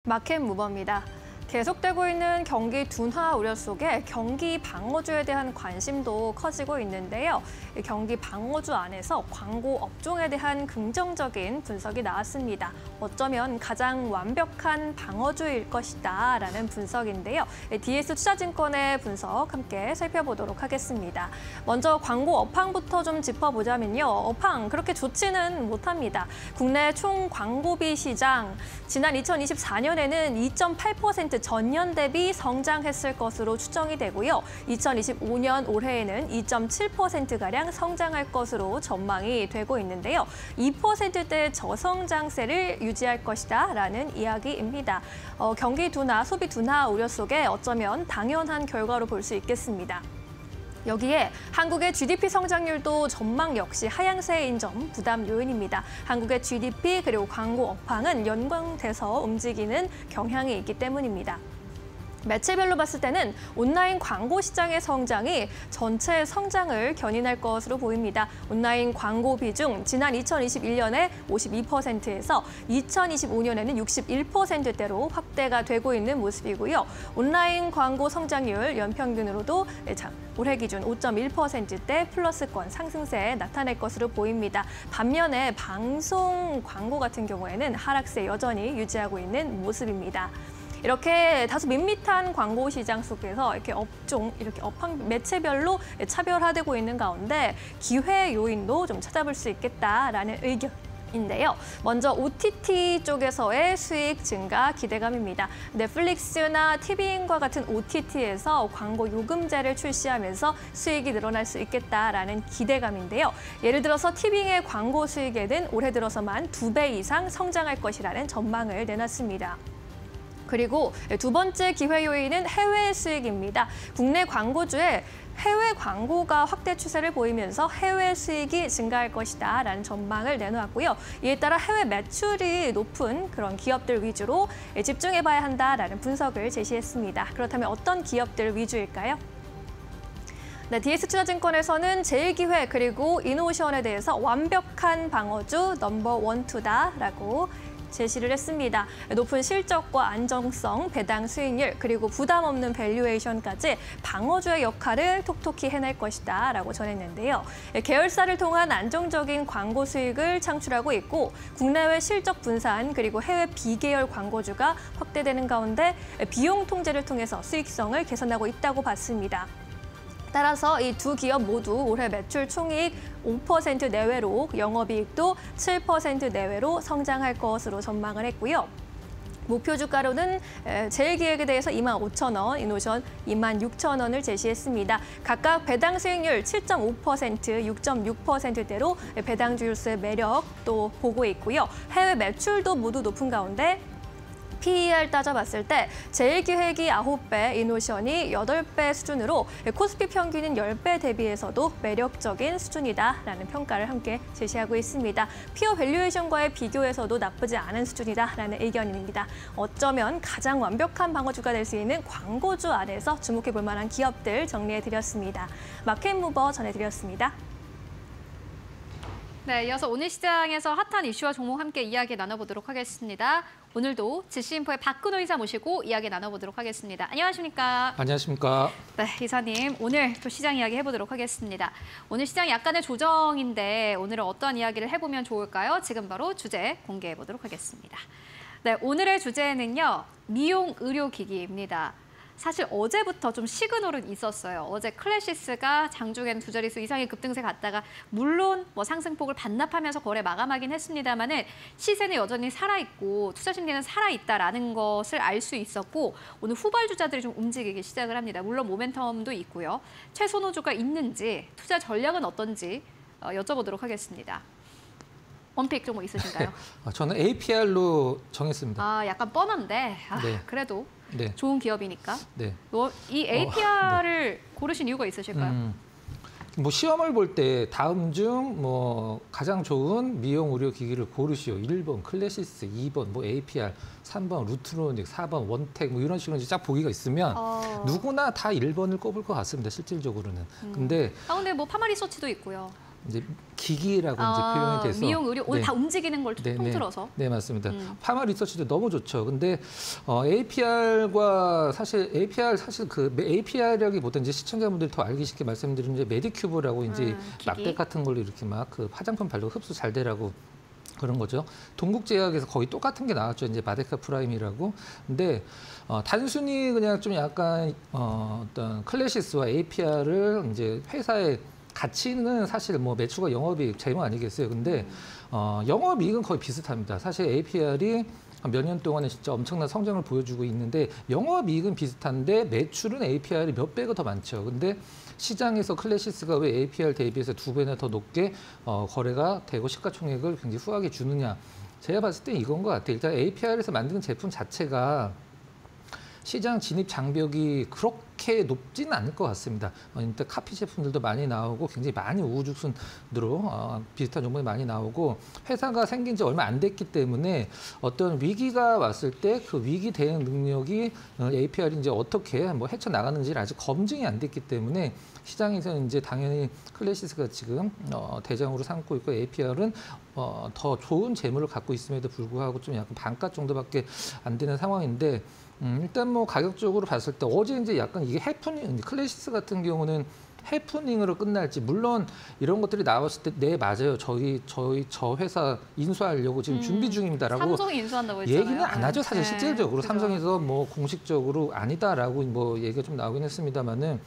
마켓 무버입니다. 계속되고 있는 경기 둔화 우려 속에 경기 방어주에 대한 관심도 커지고 있는데요. 경기 방어주 안에서 광고 업종에 대한 긍정적인 분석이 나왔습니다. 어쩌면 가장 완벽한 방어주일 것이다 라는 분석인데요. DS 투자증권의 분석 함께 살펴보도록 하겠습니다. 먼저 광고 업황부터 좀 짚어보자면요. 업황 그렇게 좋지는 못합니다. 국내 총 광고비 시장 지난 2024년에는 2.8% 전년 대비 성장했을 것으로 추정이 되고요. 2025년 올해에는 2.7%가량 성장할 것으로 전망이 되고 있는데요. 2%대 저성장세를 유지할 것이다 라는 이야기입니다. 경기 둔화, 소비 둔화 우려 속에 어쩌면 당연한 결과로 볼 수 있겠습니다. 여기에 한국의 GDP 성장률도 전망 역시 하향세인 점 부담 요인입니다. 한국의 GDP 그리고 광고 업황은 연관돼서 움직이는 경향이 있기 때문입니다. 매체별로 봤을 때는 온라인 광고 시장의 성장이 전체 성장을 견인할 것으로 보입니다. 온라인 광고 비중 지난 2021년에 52%에서 2025년에는 61%대로 확대가 되고 있는 모습이고요. 온라인 광고 성장률 연평균으로도 올해 기준 5.1%대 플러스권 상승세 나타낼 것으로 보입니다. 반면에 방송 광고 같은 경우에는 하락세 여전히 유지하고 있는 모습입니다. 이렇게 다소 밋밋한 광고 시장 속에서 이렇게 업종, 이렇게 업황 매체별로 차별화되고 있는 가운데 기회 요인도 좀 찾아볼 수 있겠다라는 의견인데요. 먼저 OTT 쪽에서의 수익 증가 기대감입니다. 넷플릭스나 TV인과 같은 OTT에서 광고 요금제를 출시하면서 수익이 늘어날 수 있겠다라는 기대감인데요. 예를 들어서 TV의 광고 수익에는 올해 들어서만 2배 이상 성장할 것이라는 전망을 내놨습니다. 그리고 두 번째 기회 요인은 해외 수익입니다. 국내 광고주의 해외 광고가 확대 추세를 보이면서 해외 수익이 증가할 것이다라는 전망을 내놓았고요. 이에 따라 해외 매출이 높은 그런 기업들 위주로 집중해봐야 한다라는 분석을 제시했습니다. 그렇다면 어떤 기업들 위주일까요? 네, DS 투자증권에서는 제일기회 그리고 이노션에 대해서 완벽한 방어주 넘버 1, 2다라고 제시를 했습니다. 높은 실적과 안정성, 배당 수익률, 그리고 부담 없는 밸류에이션까지 방어주의 역할을 톡톡히 해낼 것이다 라고 전했는데요. 계열사를 통한 안정적인 광고 수익을 창출하고 있고 국내외 실적 분산 그리고 해외 비계열 광고주가 확대되는 가운데 비용 통제를 통해서 수익성을 개선하고 있다고 봤습니다. 따라서 이 두 기업 모두 올해 매출 총이익 5% 내외로 영업이익도 7% 내외로 성장할 것으로 전망을 했고요. 목표 주가로는 제일기획에 대해서 25,000원, 이노션 26,000원을 제시했습니다. 각각 배당 수익률 7.5%, 6.6%대로 배당 주유수의 매력도 보고 있고요. 해외 매출도 모두 높은 가운데 PER 따져봤을 때 제일기획이 9배, 이노션이 8배 수준으로 코스피 평균인 10배 대비해서도 매력적인 수준이다라는 평가를 함께 제시하고 있습니다. 피어 밸류에이션과의 비교에서도 나쁘지 않은 수준이다라는 의견입니다. 어쩌면 가장 완벽한 방어주가 될 수 있는 광고주 안에서 주목해볼 만한 기업들 정리해드렸습니다. 마켓무버 전해드렸습니다. 네, 이어서 오늘 시장에서 핫한 이슈와 종목 함께 이야기 나눠보도록 하겠습니다. 오늘도 지시인포의 박근호 이사 모시고 이야기 나눠보도록 하겠습니다. 안녕하십니까? 안녕하십니까? 네, 이사님 오늘 또 시장 이야기 해보도록 하겠습니다. 오늘 시장 약간의 조정인데 오늘은 어떤 이야기를 해보면 좋을까요? 지금 바로 주제 공개해보도록 하겠습니다. 네, 오늘의 주제는요. 미용 의료기기입니다. 사실 어제부터 좀 시그널은 있었어요. 어제 클래시스가 장중에는 두 자릿수 이상의 급등세 갔다가 물론 뭐 상승폭을 반납하면서 거래 마감하긴 했습니다만은 시세는 여전히 살아있고 투자 심리는 살아있다라는 것을 알 수 있었고 오늘 후발주자들이 좀 움직이기 시작을 합니다. 물론 모멘텀도 있고요. 최선호주가 있는지 투자 전략은 어떤지 여쭤보도록 하겠습니다. 원픽 종목 있으신가요? 저는 APR로 정했습니다. 아, 약간 뻔한데 네. 그래도 네. 좋은 기업이니까. 네. 이 APR을 네. 고르신 이유가 있으실까요? 뭐 시험을 볼 때 다음 중 뭐 가장 좋은 미용 의료 기기를 고르시오. 1번 클래시스, 2번 뭐 APR, 3번 루트로닉, 4번 원텍 뭐 이런 식으로 이제 쫙 보기가 있으면 누구나 다 1번을 꼽을 것 같습니다. 실질적으로는. 근데 근데 뭐 파마리서치도 있고요. 이제 기기라고 이제 표현이 돼서 미용 의료 오늘 네. 다 움직이는 걸 네, 통틀어서. 네, 맞습니다. 파마 리서치도 너무 좋죠. 근데 APR과 사실 그 APR이라기보다 이제 시청자분들이 더 알기 쉽게 말씀드리는 이제 메디큐브라고 이제 기기. 막대 같은 걸로 이렇게 막 그 화장품 바르고 흡수 잘 되라고 그런 거죠. 동국제약에서 거의 똑같은 게 나왔죠. 이제 마데카 프라임이라고. 근데 단순히 그냥 좀 약간 어떤 클래시스와 APR을 이제 회사의 가치는 사실 뭐 매출과 영업이익 제목 아니겠어요. 근데 영업이익은 거의 비슷합니다. 사실 APR이 몇 년 동안에 진짜 엄청난 성장을 보여주고 있는데 영업이익은 비슷한데 매출은 APR이 몇 배가 더 많죠. 근데 시장에서 클래시스가 왜 APR 대비해서 2배나 더 높게 거래가 되고 시가총액을 굉장히 후하게 주느냐. 제가 봤을 때 이건 것 같아요. 일단 APR에서 만드는 제품 자체가 시장 진입 장벽이 그렇게 높지는 않을 것 같습니다. 일단 카피 제품들도 많이 나오고 굉장히 많이 우후죽순으로 비슷한 종목이 많이 나오고 회사가 생긴 지 얼마 안 됐기 때문에 어떤 위기가 왔을 때 그 위기 대응 능력이 APR이 이제 어떻게 뭐 헤쳐나가는지를 아직 검증이 안 됐기 때문에 시장에서는 이제 당연히 클래시스가 지금 대장으로 삼고 있고 APR은 더 좋은 재물을 갖고 있음에도 불구하고 좀 약간 반가 정도밖에 안 되는 상황인데 일단 뭐 가격적으로 봤을 때 어제 이제 약간 이게 해프닝, 클래시스 같은 경우는 해프닝으로 끝날지 물론 이런 것들이 나왔을 때 네 맞아요. 저 회사 인수하려고 지금 준비 중입니다라고 삼성이 인수한다고 했잖아요. 얘기는 안 하죠. 사실 네. 실질적으로 그죠. 삼성에서 뭐 공식적으로 아니다라고 뭐 얘기가 좀 나오긴 했습니다만은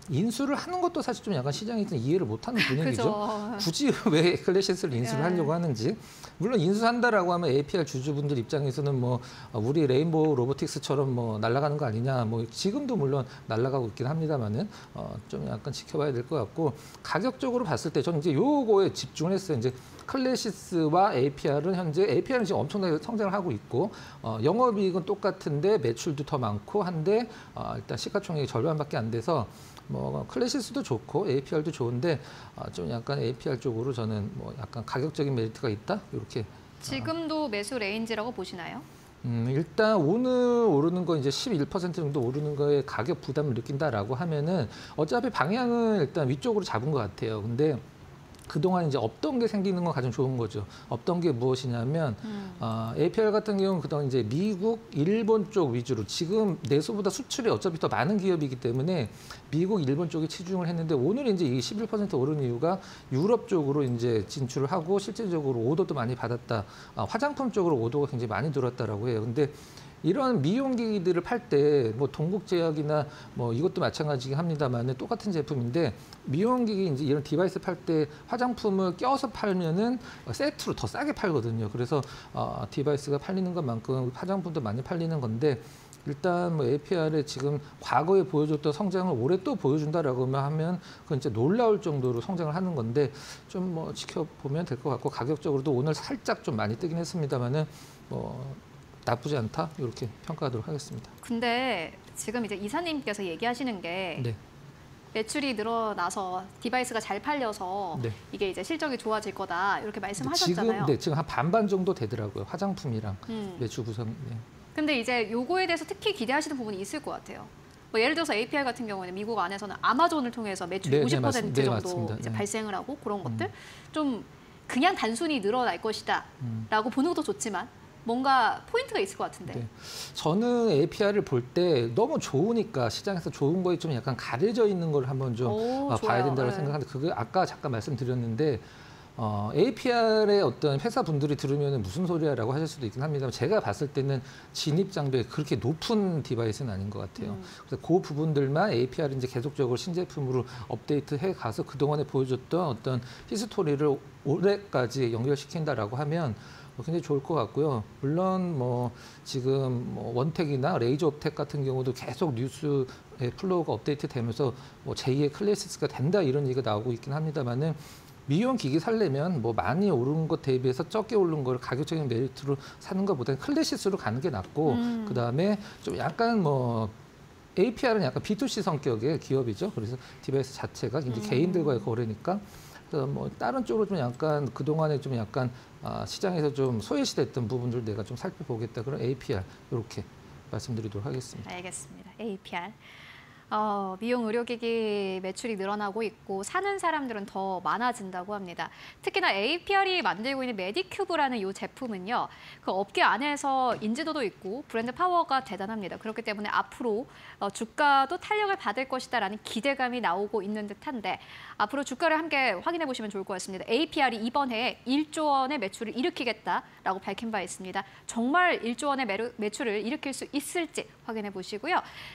인수를 하는 것도 사실 좀 약간 시장에서 이해를 못하는 분위기죠. 그죠. 굳이 왜 클래시스를 인수를 하려고 하는지. 물론 인수한다라고 하면 APR 주주분들 입장에서는 뭐 우리 레인보우 로보틱스처럼 뭐 날아가는 거 아니냐. 뭐 지금도 물론 날아가고 있긴 합니다만은 좀 약간 지켜봐야 될 것 같고 가격적으로 봤을 때 저는 이제 요거에 집중을 했어요. 이제 클래시스와 APR은 현재 APR은 지금 엄청나게 성장을 하고 있고 영업이익은 똑같은데 매출도 더 많고 한데 일단 시가총액이 절반밖에 안 돼서 뭐 클래시스도 좋고 APR도 좋은데 좀 약간 APR 쪽으로 저는 뭐 약간 가격적인 메리트가 있다 이렇게. 지금도 매수 레인지라고 보시나요? 일단 오늘 오르는 거 이제 11% 정도 오르는 거에 가격 부담을 느낀다라고 하면은 어차피 방향은 일단 위쪽으로 잡은 것 같아요. 근데 그동안 이제 없던 게 생기는 건 가장 좋은 거죠. 없던 게 무엇이냐면 APR 같은 경우는 그동안 이제 미국, 일본 쪽 위주로 지금 내수보다 수출이 어차피 더 많은 기업이기 때문에 미국, 일본 쪽에 치중을 했는데 오늘 이제 이 11% 오른 이유가 유럽 쪽으로 이제 진출을 하고 실질적으로 오더도 많이 받았다. 화장품 쪽으로 오더가 굉장히 많이 들어왔다라고 해요. 근데 이런 미용기기들을 팔 때 뭐 동국제약이나 뭐 이것도 마찬가지긴 합니다만 똑같은 제품인데 미용기기 이제 이런 디바이스 팔 때 화장품을 껴서 팔면은 세트로 더 싸게 팔거든요. 그래서 디바이스가 팔리는 것만큼 화장품도 많이 팔리는 건데 일단 뭐 APR에 지금 과거에 보여줬던 성장을 올해 또 보여준다라고 하면 그건 진짜 놀라울 정도로 성장을 하는 건데 좀 뭐 지켜보면 될 것 같고 가격적으로도 오늘 살짝 좀 많이 뜨긴 했습니다만은 뭐 나쁘지 않다 이렇게 평가하도록 하겠습니다. 근데 지금 이제 이사님께서 얘기하시는 게 네. 매출이 늘어나서 디바이스가 잘 팔려서 네. 이게 이제 실적이 좋아질 거다 이렇게 말씀하셨잖아요. 지금 한 반반 정도 되더라고요. 화장품이랑 음. 매출 구성. 네. 근데 이제 요거에 대해서 특히 기대하시는 부분이 있을 것 같아요. 뭐 예를 들어서 APR 같은 경우에는 미국 안에서는 아마존을 통해서 매출 네, 50% 네, 정도 맞습니다. 이제 네. 발생을 하고 그런 것들 좀 그냥 단순히 늘어날 것이다라고 보는 것도 좋지만 뭔가 포인트가 있을 것 같은데. 네. 저는 APR을 볼 때 너무 좋으니까 시장에서 좋은 거에 좀 약간 가려져 있는 걸 한번 좀 봐야 좋아요. 된다고 네. 생각하는데 그게 아까 잠깐 말씀드렸는데 APR의 어떤 회사분들이 들으면 무슨 소리야라고 하실 수도 있긴 합니다만 제가 봤을 때는 진입 장벽이 그렇게 높은 디바이스는 아닌 것 같아요. 그래서 그 부분들만 APR이 이제 계속적으로 신제품으로 업데이트해 가서 그동안에 보여줬던 어떤 히스토리를 올해까지 연결시킨다라고 하면 굉장히 좋을 것 같고요. 물론 뭐 지금 뭐 원텍이나 레이저업텍 같은 경우도 계속 뉴스의 플로우가 업데이트되면서 뭐 제2의 클래시스가 된다 이런 얘기가 나오고 있긴 합니다만은 미용 기기 살려면 뭐 많이 오른 것 대비해서 적게 오른 걸 가격적인 메리트로 사는 것보다는 클래시스로 가는 게 낫고 그 다음에 좀 약간 뭐 APR은 약간 B2C 성격의 기업이죠. 그래서 디바이스 자체가 이제 개인들과의 거래니까. 그래서 뭐 다른 쪽으로 좀 약간 그동안에 좀 약간 시장에서 좀 소외시됐던 부분들 내가 좀 살펴보겠다. 그런 APR 이렇게 말씀드리도록 하겠습니다. 알겠습니다. APR. 미용 의료기기 매출이 늘어나고 있고 사는 사람들은 더 많아진다고 합니다. 특히나 APR이 만들고 있는 메디큐브라는 이 제품은요. 그 업계 안에서 인지도도 있고 브랜드 파워가 대단합니다. 그렇기 때문에 앞으로 주가도 탄력을 받을 것이다라는 기대감이 나오고 있는 듯한데 앞으로 주가를 함께 확인해 보시면 좋을 것 같습니다. APR이 이번 해에 1조 원의 매출을 일으키겠다라고 밝힌 바 있습니다. 정말 1조 원의 매출을 일으킬 수 있을지 확인해 보시고요.